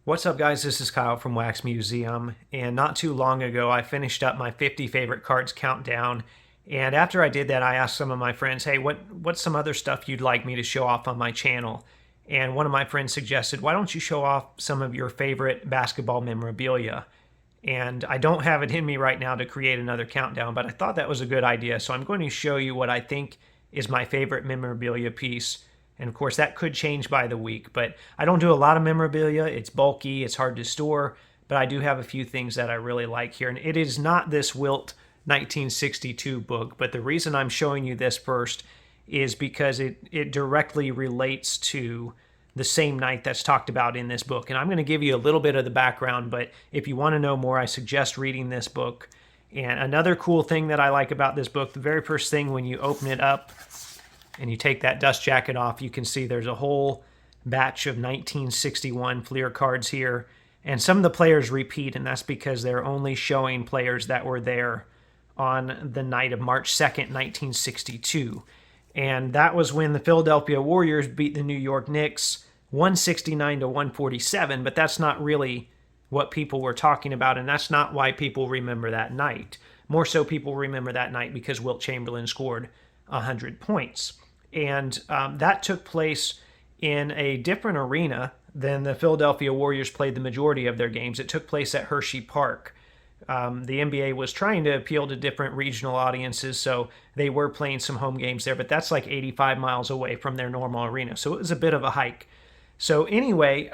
What's up, guys? This is Kyle from Wax Museum, and not too long ago I finished up my 50 favorite cards countdown. And after I did that, I asked some of my friends, hey, what's some other stuff you'd like me to show off on my channel? And one of my friends suggested, why don't you show off some of your favorite basketball memorabilia? And I don't have it in me right now to create another countdown, but I thought that was a good idea. So I'm going to show you what I think is my favorite memorabilia piece. And of course, that could change by the week, but I don't do a lot of memorabilia. It's bulky, it's hard to store, but I do have a few things that I really like here. And it is not this Wilt 1962 book, but the reason I'm showing you this first is because it directly relates to the same night that's talked about in this book. And I'm going to give you a little bit of the background, but if you want to know more, I suggest reading this book. And another cool thing that I like about this book, the very first thing when you open it up, and you take that dust jacket off, you can see there's a whole batch of 1961 Fleer cards here. And some of the players repeat, and that's because they're only showing players that were there on the night of March 2nd, 1962. And that was when the Philadelphia Warriors beat the New York Knicks 169 to 147, but that's not really what people were talking about, and that's not why people remember that night. More so, people remember that night because Wilt Chamberlain scored 100 points. And that took place in a different arena than the Philadelphia Warriors played the majority of their games. It took place at Hershey Park. The NBA was trying to appeal to different regional audiences, so they were playing some home games there, but that's like 85 miles away from their normal arena, so it was a bit of a hike. So anyway,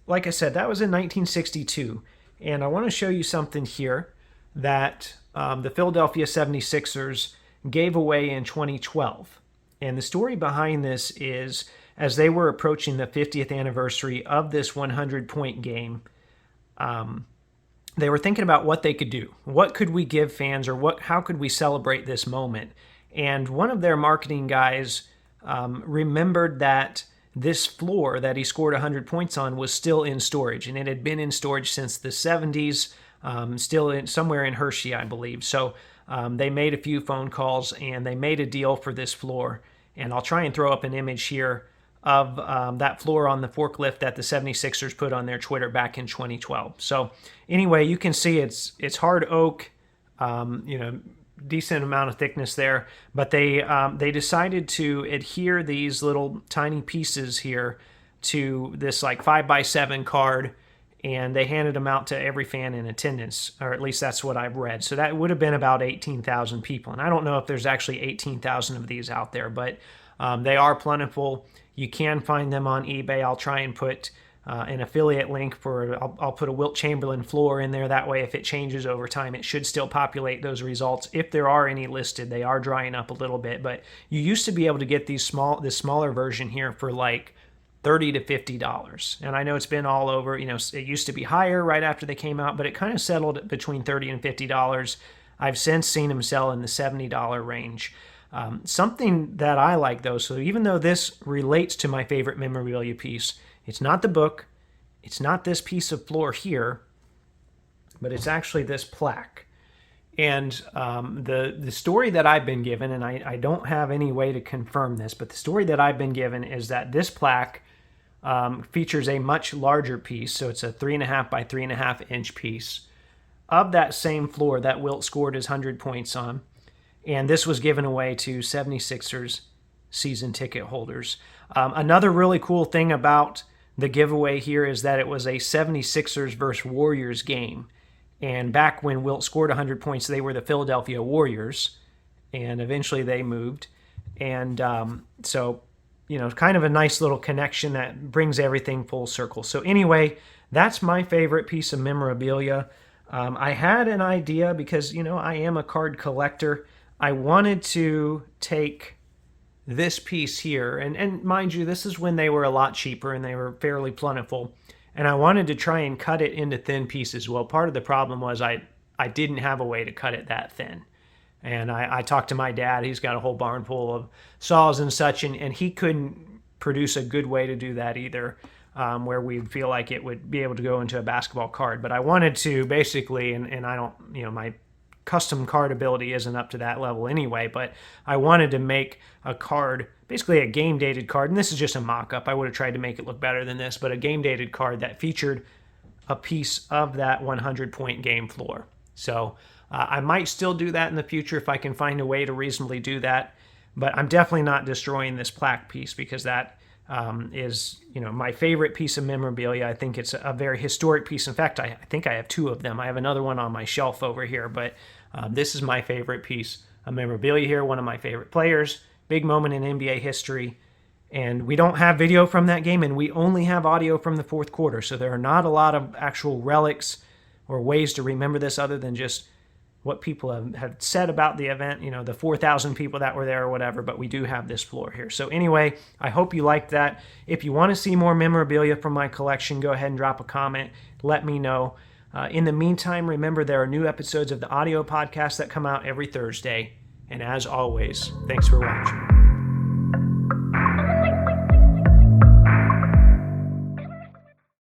like I said, that was in 1962, and I want to show you something here that the Philadelphia 76ers gave away in 2012. And the story behind this is, as they were approaching the 50th anniversary of this 100-point game, they were thinking about what they could do. What could we give fans, or how could we celebrate this moment? And one of their marketing guys remembered that this floor that he scored 100 points on was still in storage, and it had been in storage since the 70s, somewhere in Hershey, I believe. So they made a few phone calls, and they made a deal for this floor. And I'll try and throw up an image here of that floor on the forklift that the 76ers put on their Twitter back in 2012. So anyway, you can see it's hard oak, decent amount of thickness there. But they decided to adhere these little tiny pieces here to this like 5x7 card, and they handed them out to every fan in attendance, or at least that's what I've read. So that would have been about 18,000 people. And I don't know if there's actually 18,000 of these out there, but they are plentiful. You can find them on eBay. I'll try and put an affiliate link I'll put a Wilt Chamberlain floor in there. That way, if it changes over time, it should still populate those results. If there are any listed, they are drying up a little bit. But you used to be able to get this smaller version here for like $30 to $50. And I know it's been all over. It used to be higher right after they came out, but it kind of settled between $30 and $50. I've since seen them sell in the $70 range. Something that I like, though, so even though this relates to my favorite memorabilia piece, it's not the book, it's not this piece of floor here, but it's actually this plaque. And the story that I've been given, and I don't have any way to confirm this, but the story that I've been given is that this plaque features a much larger piece, so it's a 3.5 by 3.5 inch piece of that same floor that Wilt scored his 100 points on. And this was given away to 76ers season ticket holders. Another really cool thing about the giveaway here is that it was a 76ers versus Warriors game. And back when Wilt scored 100 points, they were the Philadelphia Warriors. And eventually they moved. And so, kind of a nice little connection that brings everything full circle. So anyway, that's my favorite piece of memorabilia. I had an idea because, I am a card collector. I wanted to take this piece here, and mind you, this is when they were a lot cheaper and they were fairly plentiful, and I wanted to try and cut it into thin pieces. Well, part of the problem was I didn't have a way to cut it that thin, and I talked to my dad. He's got a whole barn full of saws and such, and he couldn't produce a good way to do that either, where we'd feel like it would be able to go into a basketball card. But I wanted to basically, and I don't, my custom card ability isn't up to that level anyway, but I wanted to make a card, basically a game dated card, and this is just a mock-up. I would have tried to make it look better than this, but a game dated card that featured a piece of that 100-point game floor. So I might still do that in the future if I can find a way to reasonably do that, but I'm definitely not destroying this plaque piece because that is, my favorite piece of memorabilia. I think it's a very historic piece. In fact, I think I have two of them. I have another one on my shelf over here, but this is my favorite piece of memorabilia here, one of my favorite players, big moment in NBA history. And we don't have video from that game, and we only have audio from the fourth quarter, so there are not a lot of actual relics or ways to remember this other than just what people have said about the event, the 4,000 people that were there or whatever, but we do have this floor here. So anyway, I hope you liked that. If you want to see more memorabilia from my collection, go ahead and drop a comment. Let me know. In the meantime, remember there are new episodes of the audio podcast that come out every Thursday. And as always, thanks for watching.